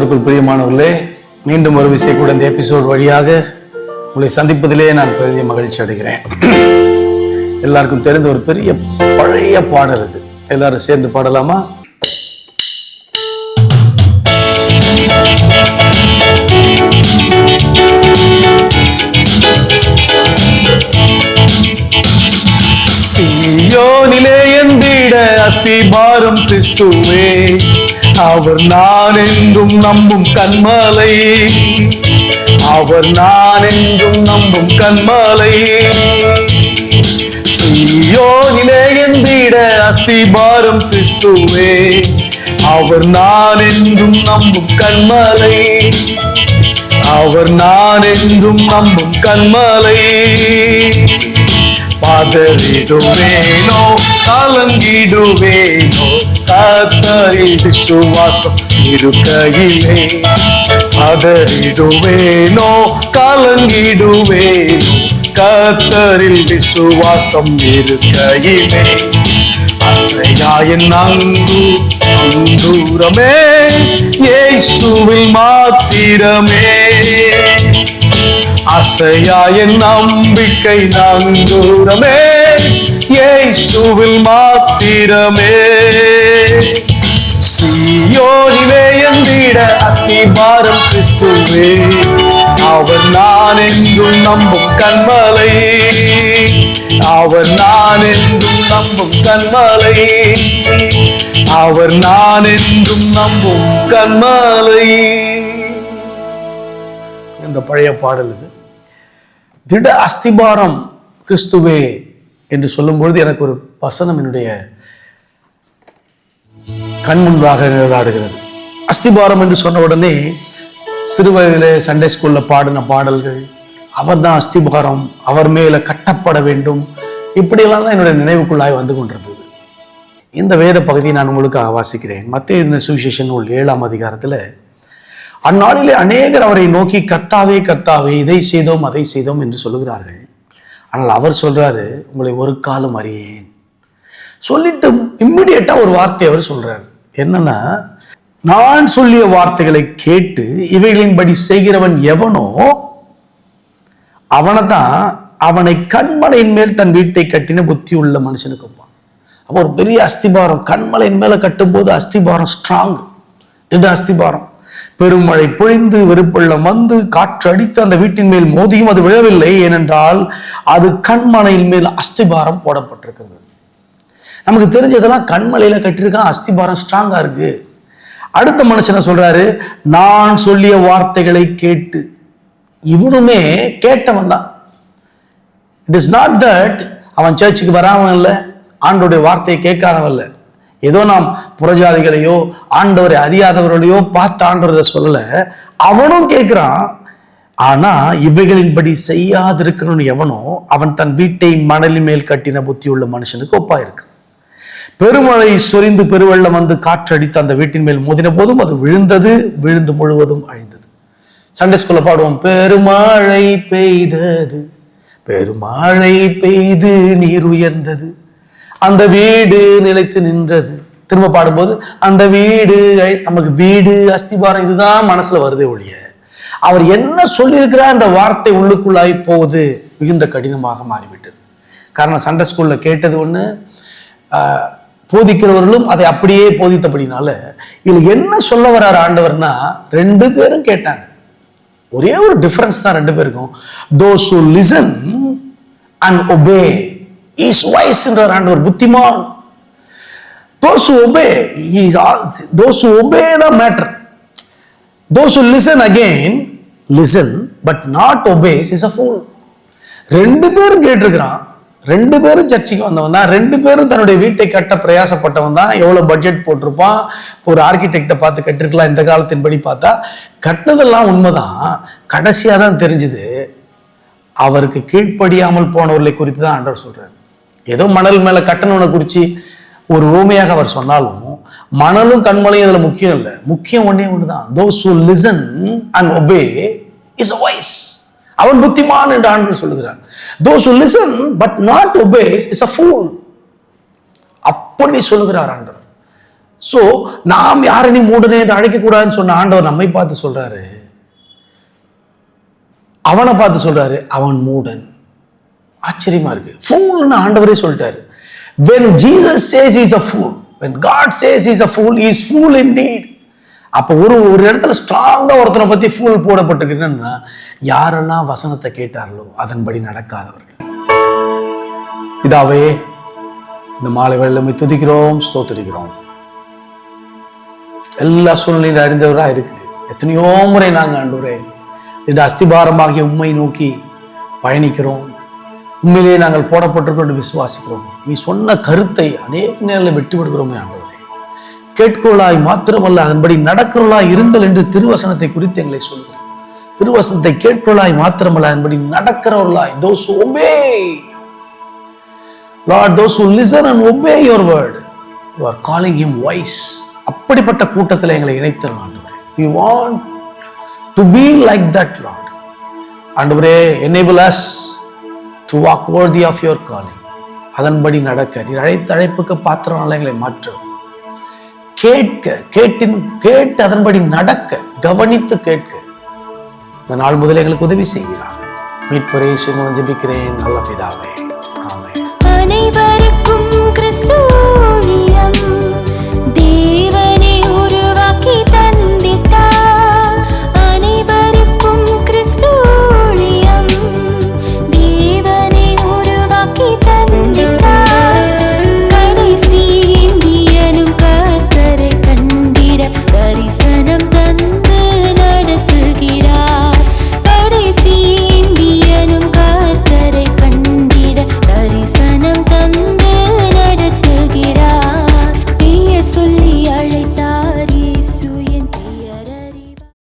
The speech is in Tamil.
கர்த்தருக்குள் பிரியமானவர்களே, மீண்டும் ஒரு விசை கூட இந்த எபிசோட் வழியாக உங்களை சந்திப்பதிலே நான் பெரிய மகிழ்ச்சி அடைகிறேன். எல்லாருக்கும் தெரிந்த ஒரு பெரிய பழைய பாடல் இது. எல்லாரும் சேர்ந்து பாடலாமா? சீயோனிலே எந்திட அஸ்திபாரம் கிறிஸ்துவே, அவர் நான் என்றும் நம்பும் கன்மலை, அவர் நான் என்றும் நம்பும் கன்மலை. சீயோனிலே எந்திட அஸ்திபாரம் கிறிஸ்துவே, அவர் நான் என்றும் நம்பும் கன்மலை, அவர் நான் என்றும் நம்பும் கன்மலை. பதறிடுவேனோ கலங்கிடுவேனோ, கர்த்தரில் விசுவாசம் இருக்கையிலே. பதறிடுவேனோ கலங்கிடுவேனோ, கர்த்தரில் விசுவாசம் இருக்கையிலே. அசையாயின் அங்கூரமே இயேசுவில் மாத்திரமே, அசையாயின் நம்பிக்கை நங்கூரமே இயேசுவில் மாத்திரமே. சீயோனிலே எந்திட அஸ்திபாரம் கிறிஸ்துவே, அவர் நான் என்றும் நம்பும் கன்மலை, அவர் நான் என்றும் நம்பும் கன்மலை, அவர் நான் என்றும் நம்பும் கன்மலை. இந்த பழைய பாடல் இது. திட அஸ்திபாரம் கிறிஸ்துவே என்று சொல்லும்பொழுது எனக்கு ஒரு வசனம் என்னுடைய கண் முன்பாக நிழலாடுகிறது. அஸ்திபாரம் என்று சொன்ன உடனே சிறு வயதிலே சண்டே ஸ்கூல்ல பாடின பாடல்கள், அவர் தான் அஸ்திபாரம், அவர் மேல கட்டப்பட வேண்டும், இப்படியெல்லாம் தான் என்னுடைய நினைவுக்குள்ளாய் வந்து கொண்டிருந்தது. இந்த வேத பகுதியை நான் உங்களுக்காக வாசிக்கிறேன். மத்தேயு சுவிசேஷம் நூல் 7ஆம் அதிகாரத்துல, அந்நாளிலே அநேகர் அவரை நோக்கி கர்த்தாவே கர்த்தாவே இதை செய்தோம் அதை செய்தோம் என்று சொல்லுகிறார்கள். ஆனால் அவர் சொல்றாரு, உங்களை ஒரு காலம் அறியேன். சொல்லிட்டு இம்மிடியட்டா ஒரு வார்த்தை அவர் சொல்றாரு. என்னன்னா, நான் சொல்லிய வார்த்தைகளை கேட்டு இவைகளின்படி செய்கிறவன் எவனோ அவனைதான் அவனை கண்மலையின் மேல் தன் வீட்டை கட்டின புத்தி உள்ள மனுஷனுக்கு ஒப்பான். அப்போ ஒரு பெரிய அஸ்திபாரம் கண்மலையின் மேல கட்டும் போது அஸ்திபாரம் ஸ்ட்ராங், திட அஸ்திபாரம். பெருமழை பொழிந்து வெறுப்பள்ளம் வந்து காற்று அடித்து அந்த வீட்டின் மேல் மோதியும் அது விழவில்லை, ஏனென்றால் அது கண்மலையின் மேல் அஸ்திபாரம் போடப்பட்டிருக்கிறது. நமக்கு தெரிஞ்சதெல்லாம் கண்மலையில கட்டியிருக்கான், அஸ்திபாரம் ஸ்ட்ராங்கா இருக்கு. அடுத்த மனுஷனை சொல்றாரு, நான் சொல்லிய வார்த்தைகளை கேட்டு. இவனுமே கேட்டவன் தான். இட் இஸ் நாட் தட் அவன் சர்ச்சுக்கு வராமன் இல்லை, ஆண்டோடைய வார்த்தையை கேட்காதவன் இல்லை. ஏதோ நாம் புறஜாதிகளையோ ஆண்டவரை அறியாதவர்களையோ பார்த்து ஆண்டவரை சொல்லல, அவனும் கேட்கிறான். ஆனா இவைகளின்படி செய்யாதிருக்கணும்னு எவனோ அவன் தன் வீட்டை மணலின் மேல் கட்டின புத்தி உள்ள மனுஷனுக்கு ஒப்பா இருக்கு. பெருமழை சொரிந்து பெருவெள்ளம் வந்து காற்று அடித்து அந்த வீட்டின் மேல் மோதின போதும் அது விழுந்தது, விழுந்து முழுவதும் அழிந்தது. சண்டே ஸ்கூல்ல பாடுவோம், பெருமழை பெய்தது, பெருமழை பெய்து நீர் உயர்ந்தது, அந்த வீடு நிலைத்து நின்றது. திரும்ப பாடும்போது அந்த வீடு, நமக்கு வீடு அஸ்திபாரம் இதுதான் மனசுல வருதே ஒழிய அவர் என்ன சொல்லியிருக்கிறார் என்ற வார்த்தை உள்ளுக்குள்ளாய் போவது மிகுந்த கடினமாக மாறிவிட்டது. காரணம், சண்டே ஸ்கூல்ல கேட்டது ஒண்ணு, போதிக்கிறவர்களும் அதை அப்படியே போதித்தபடினால இதுல என்ன சொல்ல வர்றாரு ஆண்டவர்னா, ரெண்டு பேரும் கேட்டாங்க. ஒரே ஒரு டிஃபரன்ஸ் தான் ரெண்டு பேருக்கும். those who listen and obey is wise என்றார் ஆண்டவர், புத்திமான். those who obey, those who obey the matter. those who listen again listen but not obeys is a fool. ரெண்டு பேரும் கேட்டிருக்கிறான், ரெண்டு பேரும் சர்ச்சைக்கு வந்தவன் தான், ரெண்டு பேரும் தன்னுடைய வீட்டை கட்ட பிரயாசப்பட்டவன் தான். எவ்வளவு பட்ஜெட் போட்டிருப்பான், ஒரு ஆர்கிடெக்டை பார்த்து கட்டிருக்கலாம். இந்த காலத்தின்படி பார்த்தா கட்டினதெல்லாம் உண்மைதான். கடைசியா தான் தெரிஞ்சுது அவருக்கு கீழ்ப்படியாமல் போனவர்களை குறித்து தான் ஆண்டவர் சொல்றாரு. ஏதோ மணல் மேல கட்டணவனை குறிச்சு ஒரு ஊமையாக அவர் சொன்னாலும், மணலும் கண்மலையும் இதுல முக்கியம் இல்லை. முக்கியம் ஒன்னே ஒண்ணுதான், those who listen and obey is wise. அவன் புத்திமான் என்று ஆண்டவர் சொல்லுகிறார். those who listen but not obeys is a fool. அப்படி சொல்லுகிறார் ஆண்டவர். சோ நாம் யாரையும் மூடனே என்று அழைக்க கூடாதுன்னு சொன்ன ஆண்டவர் நம்மை பார்த்து சொல்றாரு, அவனை பார்த்து சொல்றாரு அவன் மூடன். ஆச்சரியமா இருக்கு. ஃபூல்னு ஆண்டவரே சொல்லிட்டாரு. when Jesus says he is a fool, when God says he is a fool, he is fool indeed. அப்ப ஒரு இடத்துல ஸ்ட்ராங்கா ஒருத்தனை பத்தி ஃபூல் போடப்பட்டிருக்குன்னா யாரெல்லாம் வசனத்தை கேட்டார்களோ அதன்படி நடக்காதவர்கள். பிதாவே, இந்த மாலை வேளையில துதிக்கிறோம், ஸ்தோத்திரிக்கிறோம். எல்லா சூழ்நிலையும் அறிந்தவரா இருக்கு. எத்தனையோ முறை நாங்க ஆண்டவரே திட அஸ்திபாரமாகிய உண்மை நோக்கி பயணிக்கிறோம். உண்மையிலேயே நாங்கள் போடப்பட்டிருக்கோம் விசுவாசிக்கிறோம். நீ சொன்ன கருத்தை அநேக நேரில் வெட்டி விடுகிறோமே ஆண்டவரே. கேட்கிறவர்களாய் மாத்திரமல்ல அதன்படி நடக்கிறவர்களாய் இருங்கள் என்று திருவசனத்தை குறித்து எங்களை சொல்கிறேன். திருவசனத்தை கேட்கிறவர்களாய் மாத்திரமல்ல அதன்படி நடக்கிறவர்களாய், those who obey, Lord, those who listen and obey your word, you are calling him wise. அப்படிப்பட்ட கூட்டத்தில் எங்களை இணைத்தரலாம் ஆண்டவரே. We want to be like that, Lord. ஆண்டவரே, enable us to walk worthy of your calling. அதன்படி நடக்க நீர் அழைத்த அழைப்புக்கு பாத்திரமான எங்களை மாற்றும். கேட்டு அதன்படி நடக்க, கவனித்து கேட்க இந்த நாள் முதல் எங்களுக்கு உதவி செய்கிறார். மீட்பரே இயேசுவின் மூலம் ஜெபிக்கிறேன் நல்ல பிதாவே, ஆமென். அனைவருக்கும் கிறிஸ்து